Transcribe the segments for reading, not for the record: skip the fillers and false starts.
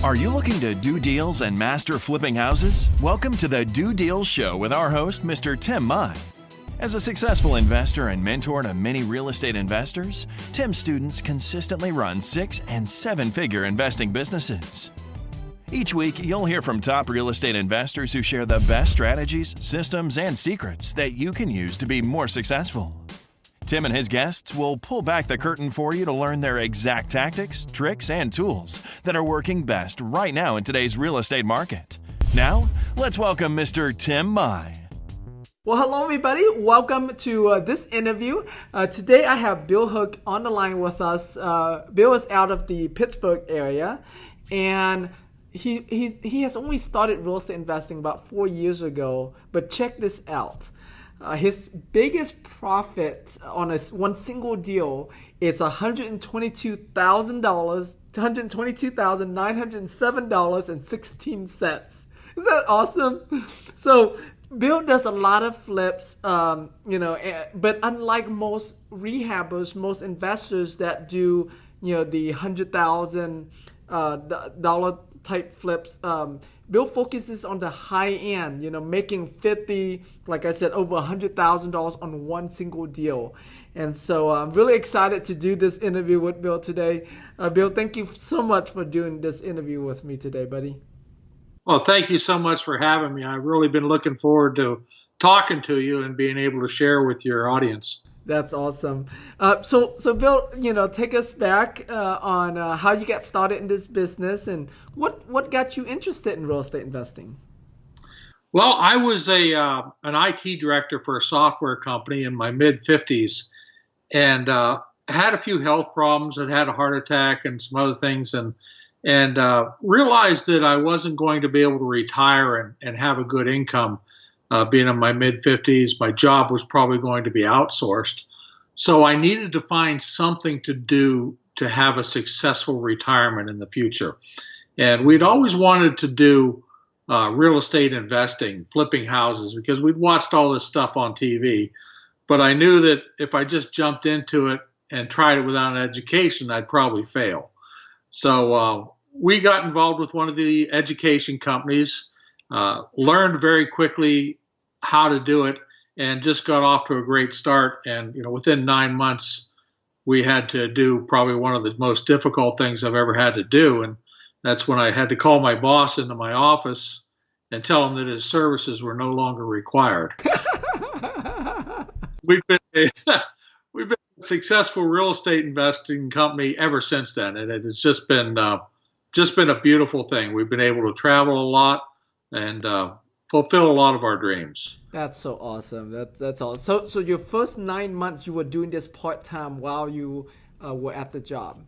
Are you looking to do deals and master flipping houses? Welcome to the Do Deals Show with our host, Mr. Tim Mai. As a successful investor and mentor to many real estate investors, Tim's students consistently run 6- and 7-figure investing businesses. Each week, you'll hear from top real estate investors who share the best strategies, systems, and secrets that you can use to be more successful. Tim and his guests will pull back the curtain for you to learn their exact tactics, tricks, and tools that are working best right now in today's real estate market. Now, let's welcome Mr. Tim Mai. Well, hello everybody. Welcome to this interview. Today I have Bill Hook on the line with us. Bill is out of the Pittsburgh area, and he has only started real estate investing about 4 years ago. But check this out. His biggest profit on one single deal is $122,000, $122,907.16. Isn't that awesome? So Bill does a lot of flips, but unlike most rehabbers, most investors that do, the $100,000 type flips, Bill focuses on the high end, making 50, like I said, over $100,000 on one single deal. And so I'm really excited to do this interview with Bill today. Bill, thank you so much for doing this interview with me today, buddy. Well, thank you so much for having me. I've really been looking forward to talking to you and being able to share with your audience. That's awesome. So Bill, take us back on how you got started in this business and what got you interested in real estate investing? Well, I was an IT director for a software company in my mid-50s and had a few health problems. I'd had a heart attack and some other things and realized that I wasn't going to be able to retire and have a good income. Being in my mid-50s, my job was probably going to be outsourced. So I needed to find something to do to have a successful retirement in the future. And we'd always wanted to do real estate investing, flipping houses, because we'd watched all this stuff on TV. But I knew that if I just jumped into it and tried it without an education, I'd probably fail. So we got involved with one of the education companies, learned very quickly how to do it, and just got off to a great start. And within 9 months, we had to do probably one of the most difficult things I've ever had to do, and that's when I had to call my boss into my office and tell him that his services were no longer required. We've been a successful real estate investing company ever since then, and it's just been a beautiful thing. We've been able to travel a lot and fulfill a lot of our dreams. That's so awesome. That's awesome. So your first 9 months you were doing this part-time while you were at the job.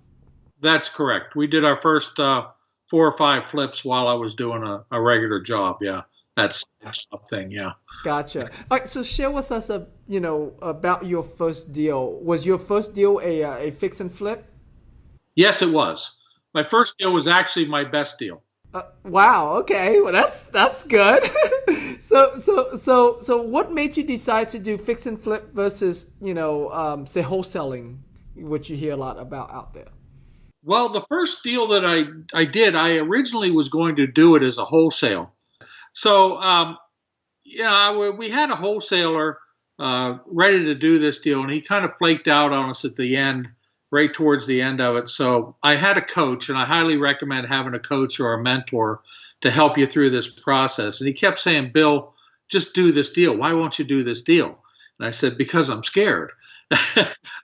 That's correct. We did our first 4 or 5 flips while I was doing a regular job. Yeah, that's a job thing. Yeah. Gotcha. All right. So share with us, about your first deal. Was your first deal a fix and flip? Yes, it was. My first deal was actually my best deal. Wow. Okay. Well, that's good. So what made you decide to do fix and flip versus say wholesaling, which you hear a lot about out there? Well, the first deal that I did, I originally was going to do it as a wholesale. So we had a wholesaler ready to do this deal, and he kind of flaked out on us at the end. Right towards the end of it. So I had a coach, and I highly recommend having a coach or a mentor to help you through this process. And he kept saying, Bill, just do this deal. Why won't you do this deal? And I said, because I'm scared.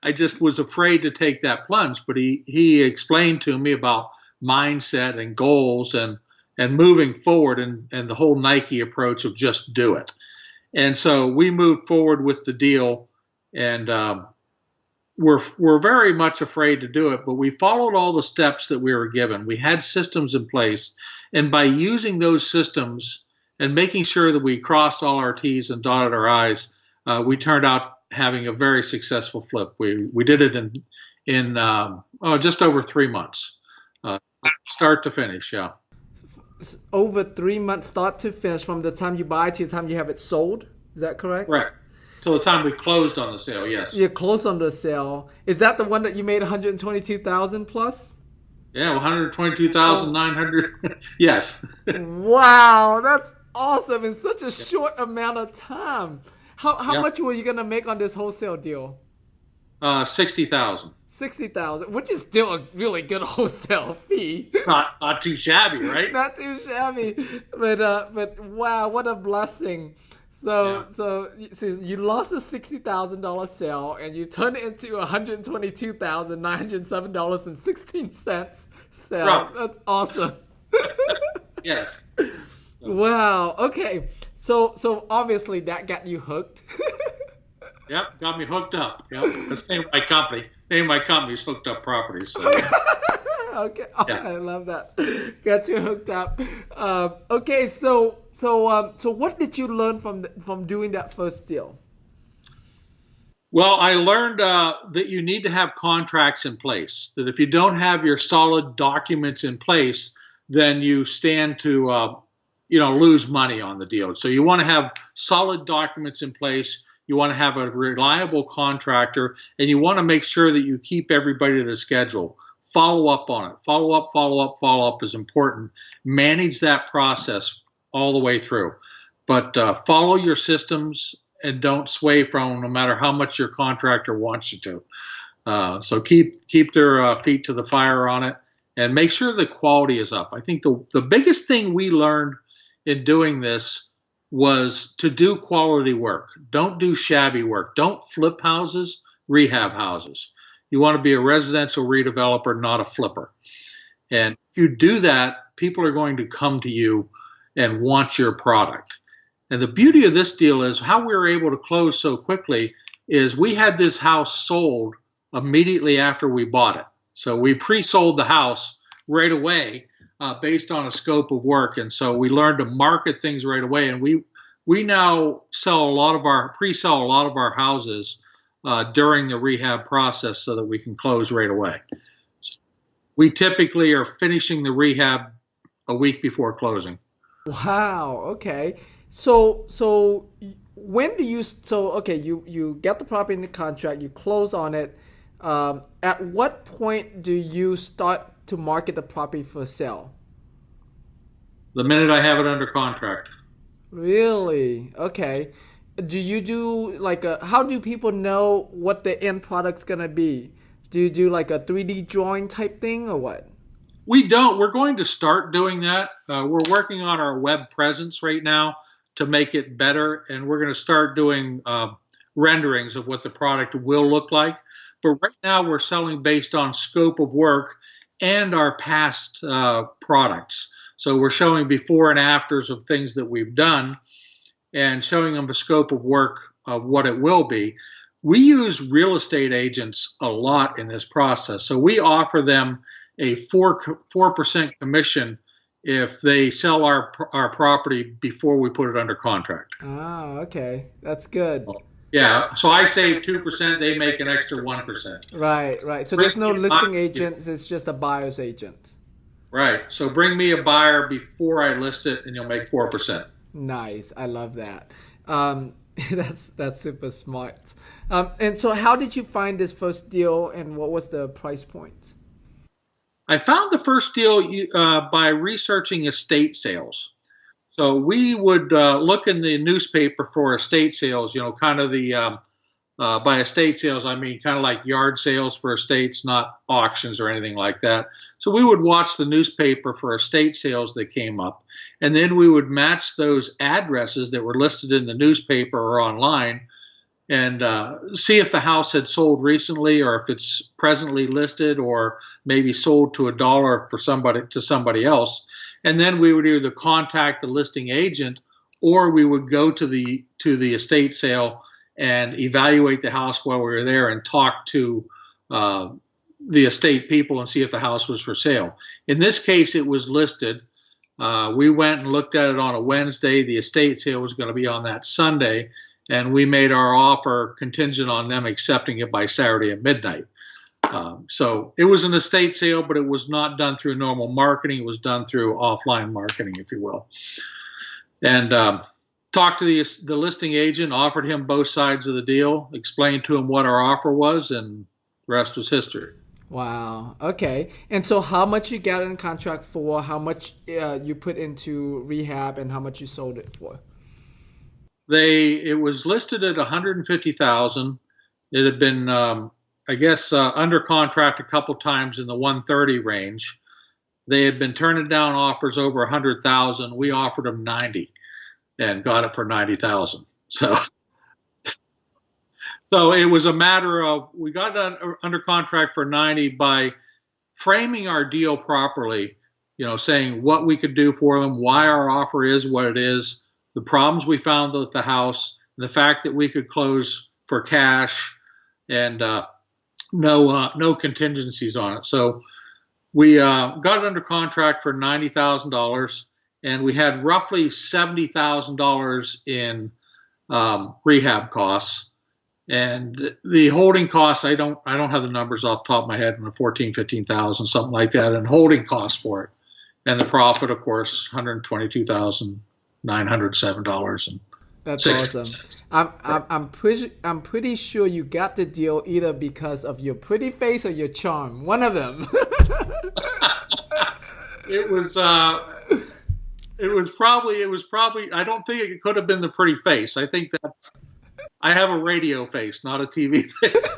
I just was afraid to take that plunge. But he explained to me about mindset and goals and moving forward and the whole Nike approach of just do it. And so we moved forward with the deal, and we're very much afraid to do it, but we followed all the steps that we were given. We had systems in place, and by using those systems and making sure that we crossed all our T's and dotted our I's, we turned out having a very successful flip. We did it in just over 3 months, start to finish. Yeah, over 3 months, start to finish, from the time you buy to the time you have it sold. Is that correct? Correct. Till the time we closed on the sale, yes. You closed on the sale. Is that the one that you made $122,000 plus? Yeah, 122,900. Yes. Wow, that's awesome in such a short amount of time. How much were you gonna make on this wholesale deal? 60,000. 60,000, which is still a really good wholesale fee. Not too shabby, right? Not too shabby, but wow, what a blessing. So you lost a $60,000 sale and you turned it into $122,907.16 sale. Right. That's awesome. Yes. Wow. Okay. So obviously that got you hooked. Yep, got me hooked up. Yep, that's the name of my company. Name of my company is Hooked Up Properties. So. Okay. Oh, Yeah. I love that. Got you hooked up. Okay. So what did you learn from doing that first deal? Well, I learned that you need to have contracts in place. That if you don't have your solid documents in place, then you stand to lose money on the deal. So you want to have solid documents in place. You want to have a reliable contractor, and you want to make sure that you keep everybody to the schedule. Follow up on it. Follow up is important. Manage that process all the way through. But follow your systems and don't sway from them no matter how much your contractor wants you to. So keep their feet to the fire on it and make sure the quality is up. I think the biggest thing we learned in doing this was to do quality work. Don't do shabby work. Don't flip houses, rehab houses. You want to be a residential redeveloper, not a flipper. And if you do that, people are going to come to you and want your product. And the beauty of this deal is how we were able to close so quickly is we had this house sold immediately after we bought it. So we pre-sold the house right away based on a scope of work. And so we learned to market things right away. And we now pre-sell a lot of our houses during the rehab process so that we can close right away. We typically are finishing the rehab a week before closing. Wow. Okay. So when do you you get the property in the contract, you close on it. At what point do you start to market the property for sale? The minute I have it under contract. Really? Okay. Do you do how do people know what the end product's gonna be? Do you do like a 3D drawing type thing or what? We don't. We're going to start doing that. We're working on our web presence right now to make it better, and we're going to start doing renderings of what the product will look like. But right now we're selling based on scope of work and our past products. So we're showing before and afters of things that we've done and showing them the scope of work of what it will be. We use real estate agents a lot in this process. So we offer them a 4% commission if they sell our property before we put it under contract. Ah, okay. That's good. Yeah, so I save 2%, they make an extra 1%. Right. So there's no listing agents, it's just a buyer's agent. Right. So bring me a buyer before I list it and you'll make 4%. Nice. I love that. That's super smart. And so how did you find this first deal and what was the price point? I found the first deal by researching estate sales. So we would look in the newspaper for estate sales, kind of the, by estate sales, I mean kind of like yard sales for estates, not auctions or anything like that. So we would watch the newspaper for estate sales that came up. And then we would match those addresses that were listed in the newspaper or online and see if the house had sold recently or if it's presently listed or maybe sold to $1 for somebody else. And then we would either contact the listing agent or we would go to the estate sale and evaluate the house while we were there and talk to the estate people and see if the house was for sale. In this case, it was listed. We went and looked at it on a Wednesday. The estate sale was going to be on that Sunday, and we made our offer contingent on them accepting it by Saturday at midnight. So it was an estate sale, but it was not done through normal marketing. It was done through offline marketing, if you will. And talked to the listing agent, offered him both sides of the deal, explained to him what our offer was, and the rest was history. Wow. Okay. And so how much you got in contract for, how much you put into rehab, and how much you sold it for? It was listed at 150,000. It had been, I guess, under contract a couple times in the 130 range. They had been turning down offers over 100,000. We offered them 90 and got it for 90,000. So it was a matter of, we got under contract for 90 by framing our deal properly, saying what we could do for them, why our offer is what it is, the problems we found with the house, the fact that we could close for cash, and no contingencies on it. So we got it under contract for $90,000, and we had roughly $70,000 in rehab costs. And the holding costs, I don't have the numbers off the top of my head, 15,000, something like that, and holding costs for it. And the profit, of course, $122,907. And That's awesome. I'm pretty sure you got the deal either because of your pretty face or your charm. One of them. It was probably. I don't think it could have been the pretty face. I think I have a radio face, not a TV face.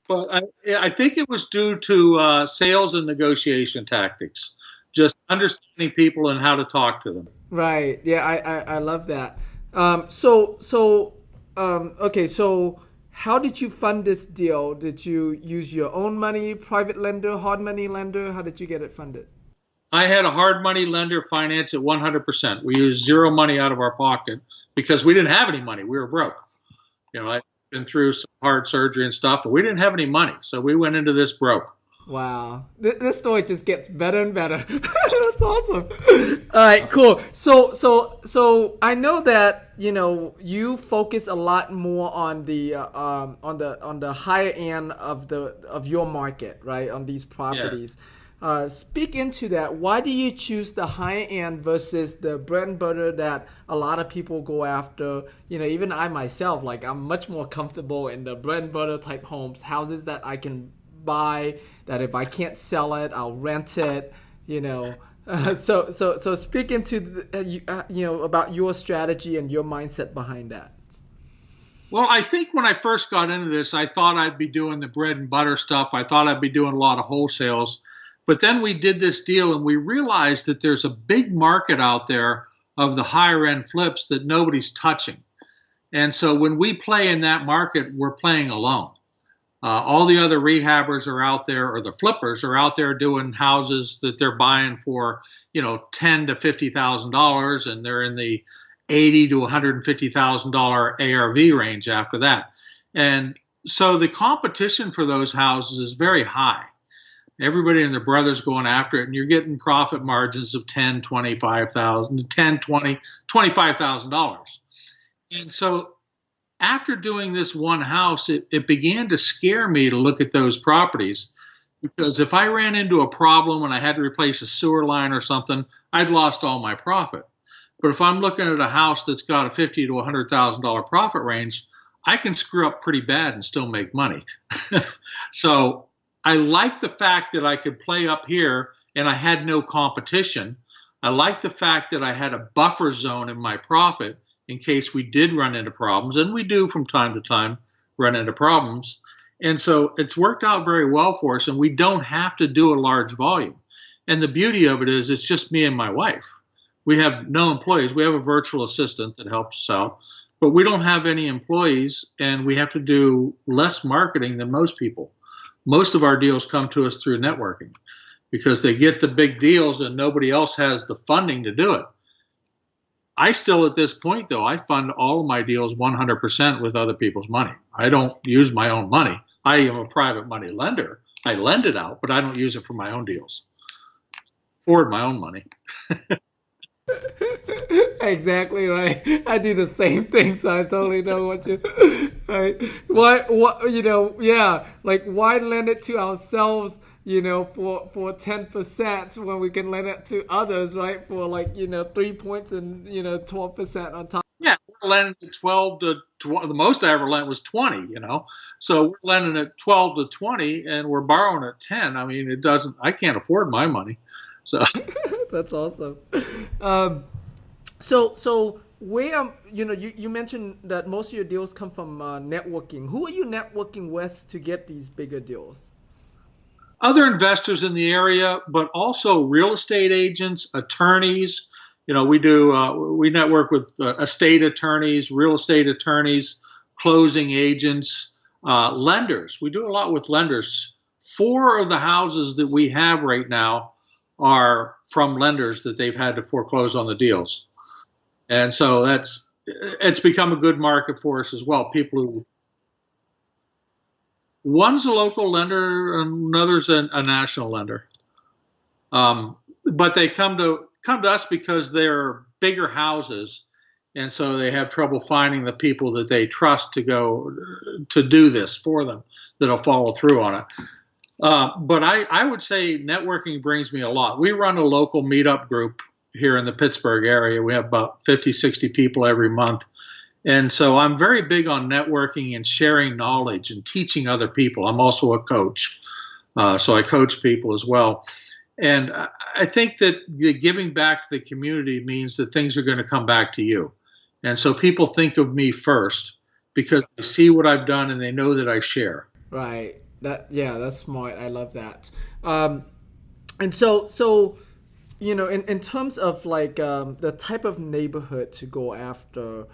But I think it was due to sales and negotiation tactics, just understanding people and how to talk to them. Right. Yeah, I love that. Okay, so how did you fund this deal? Did you use your own money, private lender, hard money lender? How did you get it funded? I had a hard money lender finance at 100%. We used zero money out of our pocket because we didn't have any money. We were broke. I'd been through some hard surgery and stuff, and we didn't have any money. So we went into this broke. Wow. This story just gets better and better. That's awesome. All right, cool. So I know that, you focus a lot more on the higher end of your market, right? On these properties. Yeah. Speak into that. Why do you choose the high end versus the bread and butter that a lot of people go after? Even I myself, I'm much more comfortable in the bread and butter type houses that I can buy, that if I can't sell it, I'll rent it, So speak into, about your strategy and your mindset behind that. Well, I think when I first got into this, I thought I'd be doing the bread and butter stuff. I thought I'd be doing a lot of wholesales. But then we did this deal and we realized that there's a big market out there of the higher end flips that nobody's touching. And so when we play in that market, we're playing alone. All the other rehabbers are out there, or the flippers are out there doing houses that they're buying for, $10,000 to $50,000, and they're in the $80,000 to $150,000 ARV range after that. And so the competition for those houses is very high. Everybody and their brothers going after it, and you're getting profit margins of $10,000, $25,000, $10,000, $20,000, $25,000. And so after doing this one house, it began to scare me to look at those properties, because if I ran into a problem and I had to replace a sewer line or something, I'd lost all my profit. But if I'm looking at a house that's got a $50,000 to $100,000 profit range, I can screw up pretty bad and still make money. So I like the fact that I could play up here and I had no competition. I like the fact that I had a buffer zone in my profit in case we did run into problems, and we do from time to time run into problems. And so it's worked out very well for us, and we don't have to do a large volume. And the beauty of it is it's just me and my wife. We have no employees. We have a virtual assistant that helps us out, but we don't have any employees, and we have to do less marketing than most people. Most of our deals come to us through networking because they get the big deals and nobody else has the funding to do it. I still, at this point, though, I fund all of my deals 100% with other people's money. I don't use my own money. I am a private money lender. I lend it out, but I don't use it for my own deals. Afford my own money. Exactly right. I do the same thing, so I totally know what you. Right? Why lend it to ourselves? For 10% when we can lend it to others, right? For 3 points and 12% on top. Yeah, we're lending at 12 to 20. The most I ever lent was 20, So we're lending at 12 to 20 and we're borrowing at 10. I mean, I can't afford my money. So That's awesome. So where, you mentioned that most of your deals come from networking. Who are you networking with to get these bigger deals? other investors in the area, but also real estate agents, attorneys. We network with estate attorneys, real estate attorneys, closing agents, lenders. We do a lot with lenders. 4 of the houses that we have right now are from lenders that they've had to foreclose on the deals. And so it's become a good market for us as well. One's a local lender, another's a national lender. But they come to us because they're bigger houses, and so they have trouble finding the people that they trust to go to do this for them, that'll follow through on it. But I would say networking brings me a lot. We run a local meetup group here in the Pittsburgh area. We have about 50, 60 people every month. And so I'm very big on networking and sharing knowledge and teaching other people. I'm also a coach, so I coach people as well. And I think that giving back to the community means that things are going to come back to you. And so people think of me first because they see what I've done and they know that I share. Right. That's smart. I love that. And so in terms of like the type of neighborhood to go after,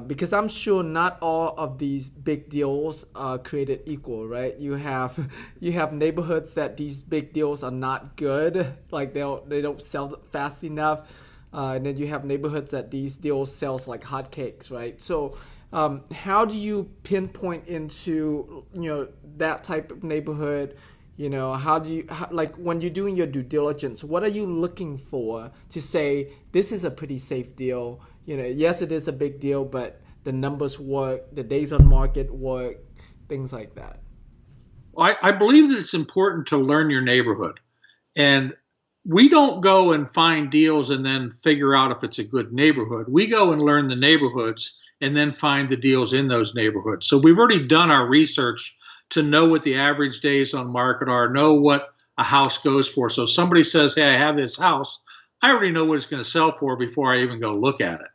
because I'm sure not all of these big deals are created equal, right? You have neighborhoods that these big deals are not good, like they don't sell fast enough, and then you have neighborhoods that these deals sells like hotcakes, right? So how do you pinpoint into that type of neighborhood? Like when you're doing your due diligence, what are you looking for to say this is a pretty safe deal? Yes, it is a big deal, but the numbers work, the days on market work, things like that. I believe that it's important to learn your neighborhood. And we don't go and find deals and then figure out if it's a good neighborhood. We go and learn the neighborhoods and then find the deals in those neighborhoods. So we've already done our research to know what the average days on market are, know what a house goes for. So somebody says, hey, I have this house. I already know what it's going to sell for before I even go look at it.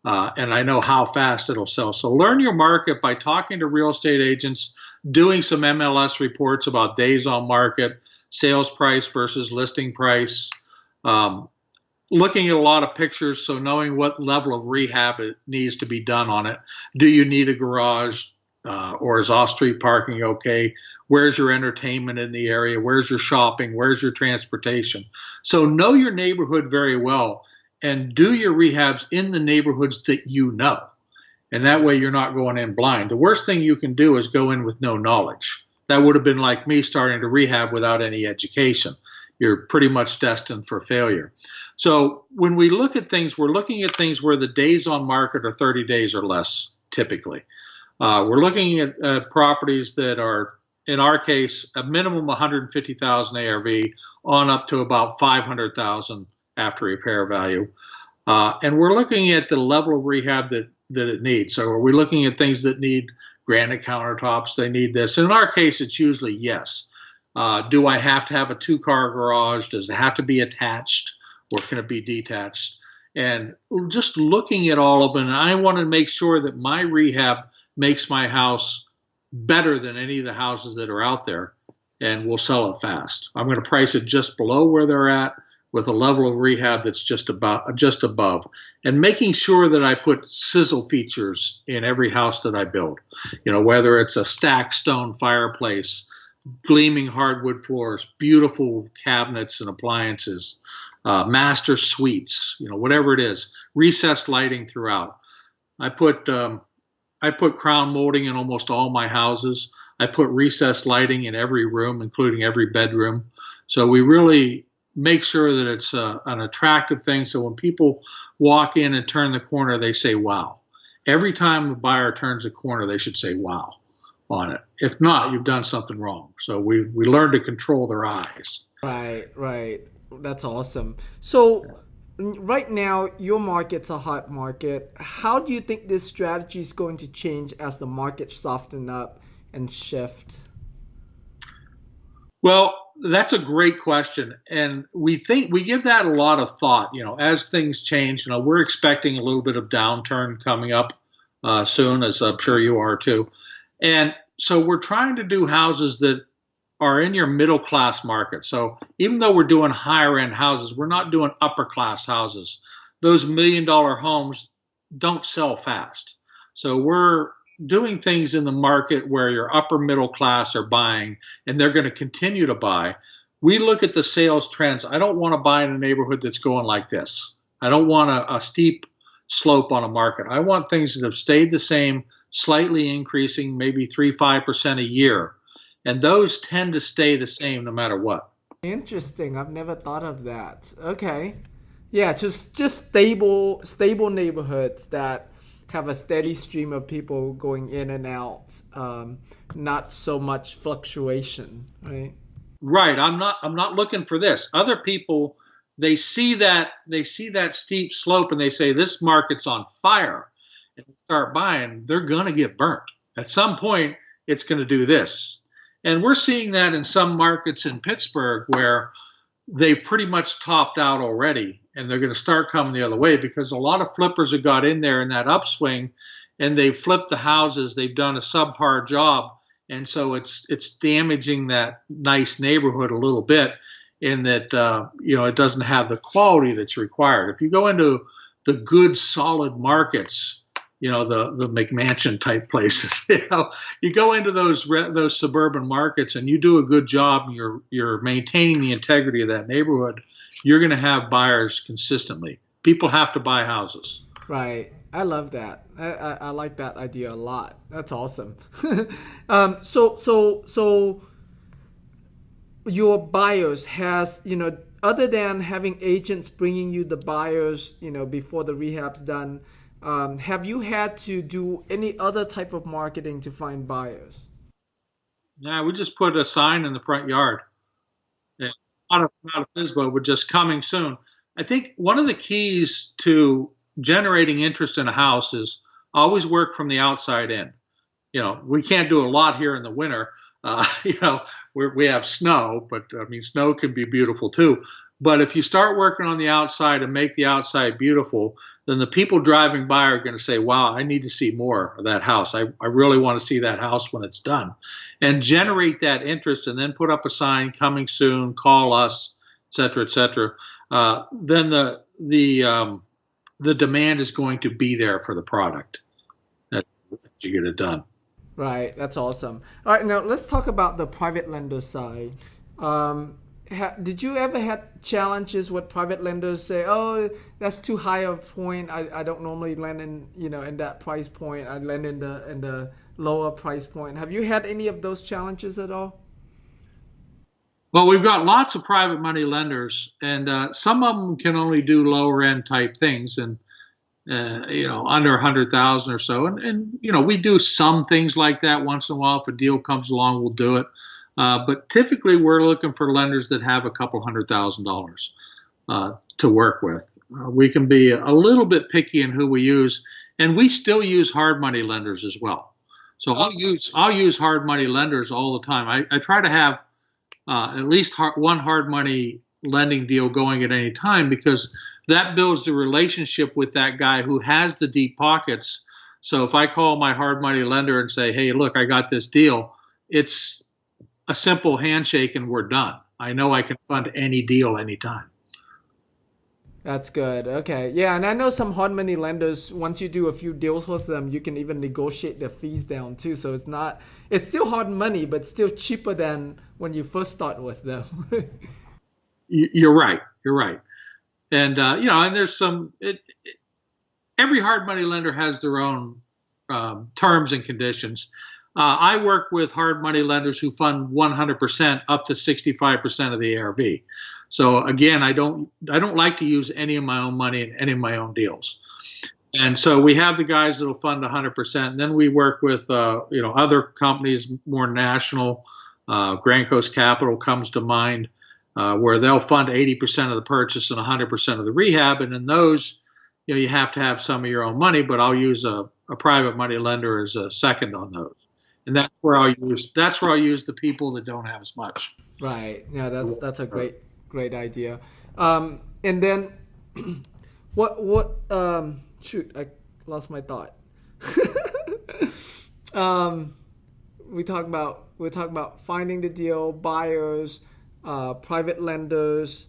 And I know how fast it'll sell. So learn your market by talking to real estate agents, doing some MLS reports about days on market, sales price versus listing price, looking at a lot of pictures, so knowing what level of rehab it needs to be done on it. Do you need a garage? Or is off-street parking okay? Where's your entertainment in the area? Where's your shopping? Where's your transportation? So know your neighborhood very well and do your rehabs in the neighborhoods that you know. And that way you're not going in blind. The worst thing you can do is go in with no knowledge. That would have been like me starting to rehab without any education. You're pretty much destined for failure. So when we look at things, we're looking at things where the days on market are 30 days or less, typically. We're looking at properties that are, in our case, a minimum 150,000 ARV on up to about 500,000 after repair value. And we're looking at the level of rehab that it needs. So are we looking at things that need granite countertops? They need this. In our case, it's usually yes. Do I have to have a 2-car garage? Does it have to be attached or can it be detached? And just looking at all of them, and I want to make sure that my rehab makes my house better than any of the houses that are out there, and we'll sell it fast. I'm going to price it just below where they're at with a level of rehab that's just above, and making sure that I put sizzle features in every house that I build. Whether it's a stacked stone fireplace, gleaming hardwood floors, beautiful cabinets and appliances, master suites, whatever it is, recessed lighting throughout. I put crown molding in almost all my houses. I put recessed lighting in every room, including every bedroom. So we really make sure that it's an attractive thing. So when people walk in and turn the corner, they say, wow. Every time a buyer turns a corner, they should say, wow, on it. If not, you've done something wrong. So we learn to control their eyes. Right. That's awesome. So right now your market's a hot market. How do you think this strategy is going to change as the market soften up and shift? Well, that's a great question, and we give that a lot of thought. As things change, we're expecting a little bit of downturn coming up soon, as I'm sure you are too. And so we're trying to do houses that are in your middle class market. So even though we're doing higher end houses, we're not doing upper class houses. Those $1 million homes don't sell fast. So we're doing things in the market where your upper middle class are buying, and they're going to continue to buy. We look at the sales trends. I don't want to buy in a neighborhood that's going like this. I don't want a steep slope on a market. I want things that have stayed the same, slightly increasing, maybe 3-5% a year. And those tend to stay the same no matter what. Interesting. I've never thought of that. Okay. Yeah, just stable neighborhoods that have a steady stream of people going in and out, not so much fluctuation, right? Right. I'm not looking for this. Other people, they see that steep slope and they say this market's on fire, and start buying. They're going to get burnt at some point. It's going to do this, and we're seeing that in some markets in Pittsburgh where they've pretty much topped out already, and they're going to start coming the other way because a lot of flippers have got in there in that upswing, and they've flipped the houses. They've done a subpar job, and so it's damaging that nice neighborhood a little bit in that it doesn't have the quality that's required. If you go into the good solid markets, the McMansion type places, you go into those suburban markets and you do a good job and you're maintaining the integrity of that neighborhood, you're going to have buyers consistently. People have to buy houses. Right. I love that. I like that idea a lot. That's awesome. So your buyers has, other than having agents bringing you the buyers, before the rehab's done, have you had to do any other type of marketing to find buyers? Yeah, we just put a sign in the front yard. Yeah, not a FSBO, but just coming soon. I think one of the keys to generating interest in a house is always work from the outside in. We can't do a lot here in the winter. We have snow, but snow can be beautiful too. But if you start working on the outside and make the outside beautiful, then the people driving by are going to say, wow, I need to see more of that house. I really want to see that house when it's done. And generate that interest and then put up a sign, coming soon, call us, et cetera, et cetera. Then the demand is going to be there for the product. That's you get it done. Right. That's awesome. All right. Now let's talk about the private lender side. Did you ever have challenges with private lenders say, oh, that's too high a point. I don't normally lend in, in that price point. I lend in the lower price point. Have you had any of those challenges at all? Well, we've got lots of private money lenders, and some of them can only do lower end type things, and under 100,000 or so. And we do some things like that once in a while. If a deal comes along, we'll do it. But typically, we're looking for lenders that have a couple $100,000 to work with. We can be a little bit picky in who we use, and we still use hard money lenders as well. So I'll use hard money lenders all the time. I try to have at least one hard money lending deal going at any time, because that builds the relationship with that guy who has the deep pockets. So if I call my hard money lender and say, hey, look, I got this deal, it's a simple handshake and we're done. I know I can fund any deal anytime. That's good. Okay. Yeah, and I know some hard money lenders, once you do a few deals with them, you can even negotiate their fees down too. So it's still hard money, but still cheaper than when you first start with them. You're right. And, and there's every hard money lender has their own terms and conditions. I work with hard money lenders who fund 100% up to 65% of the ARV. So again, I don't like to use any of my own money in any of my own deals. And so we have the guys that'll fund 100%. And then we work with other companies, more national. Grand Coast Capital comes to mind. where they'll fund 80% of the purchase and 100% of the rehab. And in those, you have to have some of your own money, but I'll use a private money lender as a second on those. And that's where I'll use the people that don't have as much. Right. Yeah, that's a great idea. And then shoot, I lost my thought. We're talking about finding the deal, buyers, private lenders.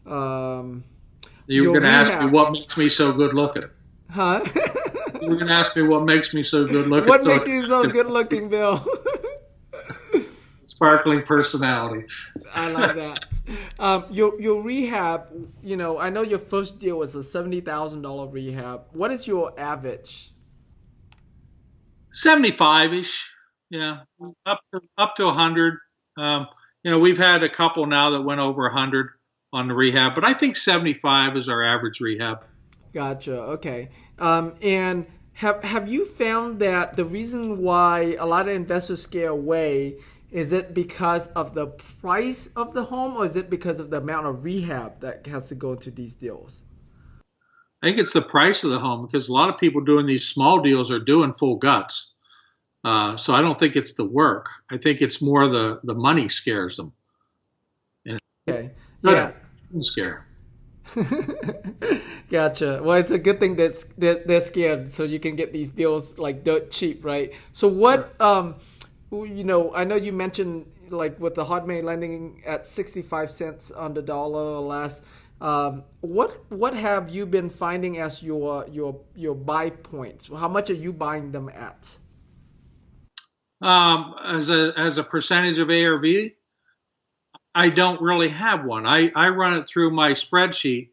You were going to ask me what makes me so good looking. Huh? You were going to ask me what makes me so good looking. What makes you so good looking, Bill? Sparkling personality. I like that. Your rehab, I know your first deal was a $70,000 rehab. What is your average? 75-ish, up to 100. We've had a couple now that went over 100 on the rehab, but I think 75 is our average rehab. Gotcha. Okay. And have you found that the reason why a lot of investors scare away, is it because of the price of the home, or is it because of the amount of rehab that has to go into these deals? I think it's the price of the home, because a lot of people doing these small deals are doing full guts. So I don't think it's the work. I think it's more the money scares them. Okay. Yeah. Scare. Gotcha. Well, it's a good thing that they're scared, so you can get these deals like dirt cheap, right? So what? I know you mentioned like with the hard money lending at 65 cents on the dollar or less. What have you been finding as your buy points? How much are you buying them at? As a percentage of ARV, I don't really have one. I run it through my spreadsheet,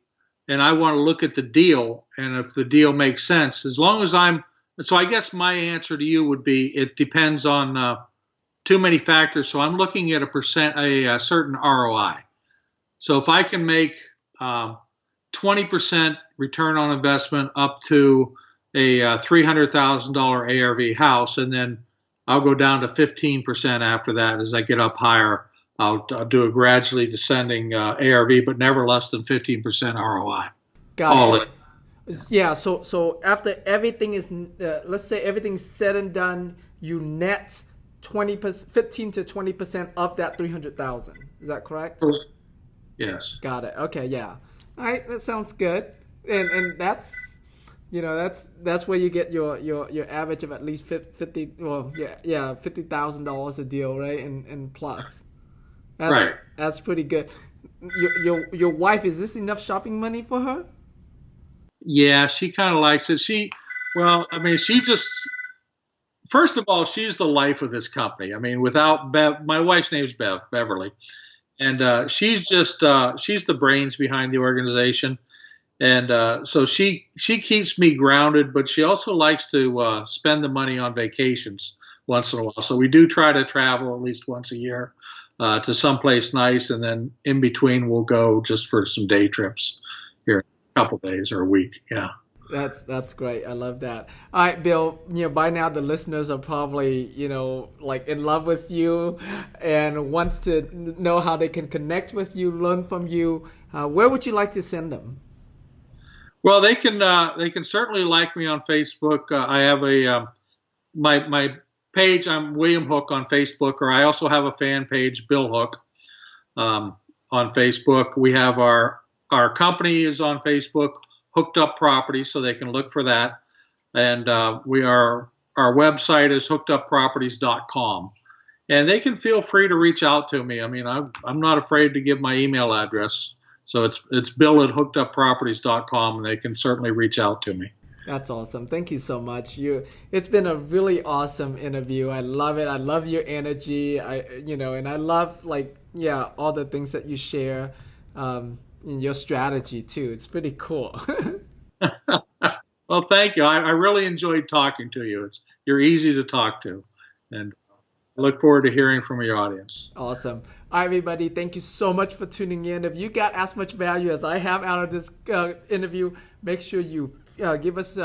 and I want to look at the deal, and if the deal makes sense, as long as so I guess my answer to you would be it depends on too many factors. So I'm looking at a certain ROI. So if I can make 20% return on investment up to a $300,000 ARV house, and then I'll go down to 15% after that. As I get up higher, I'll do a gradually descending ARV, but never less than 15% ROI. Gotcha. Yeah. So after everything is, let's say everything's said and done, you net 15 to 20% of that 300,000. Is that correct? Yes. Got it. Okay. Yeah. All right. That sounds good. And that's, that's where you get your average of at least 50. Well, yeah, $50,000 a deal, right? And plus. Right. That's pretty good. Your wife, is this enough shopping money for her? Yeah, she kind of likes it. She just, first of all, she's the life of this company. I mean, without Bev, my wife's name's Beverly, and she's the brains behind the organization. And so she keeps me grounded, but she also likes to spend the money on vacations once in a while. So we do try to travel at least once a year to someplace nice, and then in between we'll go just for some day trips here, a couple days or a week. Yeah. That's great. I love that. All right, Bill, by now the listeners are probably, like in love with you and wants to know how they can connect with you, learn from you. Where would you like to send them? Well, they can certainly like me on Facebook. I have my page. I'm William Hook on Facebook, or I also have a fan page, Bill Hook, on Facebook. We have our company is on Facebook, Hooked Up Properties, so they can look for that. And our website is hookedupproperties.com. And they can feel free to reach out to me. I mean, I'm not afraid to give my email address. So it's Bill at hookedupproperties.com, and they can certainly reach out to me. That's awesome. Thank you so much. It's been a really awesome interview. I love it. I love your energy. And I love all the things that you share, in your strategy too. It's pretty cool. Well, thank you. I really enjoyed talking to you. You're easy to talk to, and I look forward to hearing from your audience. Awesome. All right, everybody. Thank you so much for tuning in. If you got as much value as I have out of this interview, make sure you give us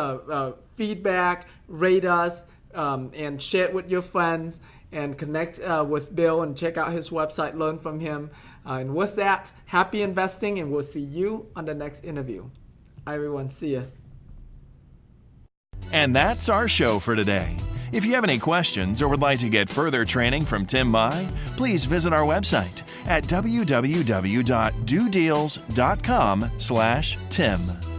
feedback, rate us, and share it with your friends. and connect with Bill and check out his website, learn from him. And with that, happy investing, and we'll see you on the next interview. Bye, everyone. See ya. And that's our show for today. If you have any questions or would like to get further training from Tim Mai, please visit our website at www.dodeals.com/Tim.